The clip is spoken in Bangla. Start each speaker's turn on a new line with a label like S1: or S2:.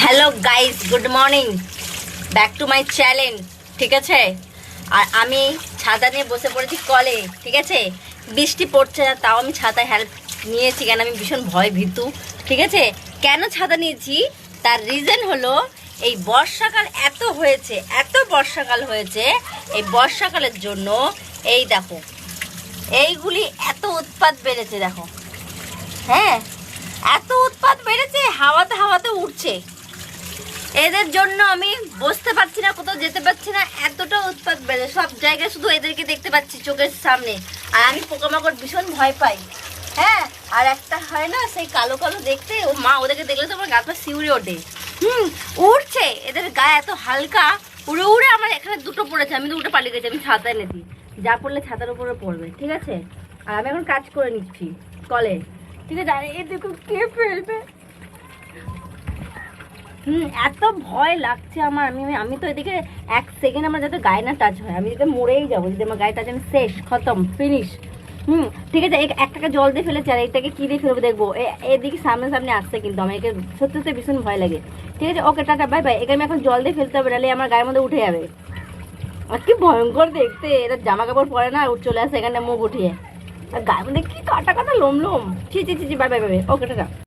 S1: Hello guys, good morning, back to my channel. ঠিক আছে, আর আমি ছাতা নিয়ে বসে পড়েছি কলে। ঠিক আছে, বৃষ্টি পড়ছে না, তাও আমি ছাতা হেল্প নিয়েছি, কেন আমি ভীষণ ভয় ভীতু। ঠিক আছে, কেন ছাতা নিয়েছি তার রিজন হলো এই বর্ষাকাল এত হয়েছে, এত বর্ষাকাল হয়েছে। এই বর্ষাকালের জন্য এই দেখো, এইগুলি এত উৎপাত বেড়েছে। দেখো, হ্যাঁ, এত উৎপাত বেড়েছে, হাওয়াতে হাওয়াতে উঠছে। এদের জন্য আমি বসতে পারছি না, কোথাও যেতে পারছি না, এতটা উৎপাত বেড়ে সব জায়গায় শুধু এদেরকে দেখতে পাচ্ছি চোখের সামনে। আর আমি পোকামাকড় ভীষণ ভয় পাই। হ্যাঁ, আর একটা হয় না সেই কালো কালো দেখতে, ও মা, ওদেরকে দেখলে তো আমার গা পা শিউরে ওঠে। উঠছে, এদের গায়ে এত হালকা, উড়ে উড়ে আমার এখানে দুটো পড়েছে, আমি তো উঠে পালিয়ে গেছি। আমি ছাতা এনেছি, যা পড়লে ছাতার উপরে পড়বে। ঠিক আছে, আর আমি এখন কাজ করে নিচ্ছি কলে। ঠিক আছে, আর এই দেখো কে ফেলবে। এত ভয় লাগছে আমার। আমি তো এদিকে এক সেকেন্ড আমার যাতে গায়ে না টাচ হয়, আমি এদিকে মরেই যাবো। যদি আমার গায়ে টাচ, আমি শেষ, খতম, ফিনিশ। ঠিক আছে, একটাকে জল দিয়ে ফেলেছে, আর এটাকে কি দিয়ে ফেলবো দেখবো। এদিকে সামনে সামনে আসছে, কিন্তু আমার একে সত্যি সত্যি ভীষণ ভয় লাগে। ঠিক আছে, ওকে, টাটা, বাই বাই। একে আমি এখন জল দিয়ে ফেলতে হবে, নাহলে আমার গায়ের মধ্যে উঠে যাবে। আর কি ভয়ঙ্কর দেখতে, এরা জামা কাপড় পরে না, চলে আসে এখানে মুখ উঠিয়ে, আর গায়ের মধ্যে কি কাটা কাটা লোম লোম। ছি ছি ছি, বাই বাই বাই, ওকে, টাটা।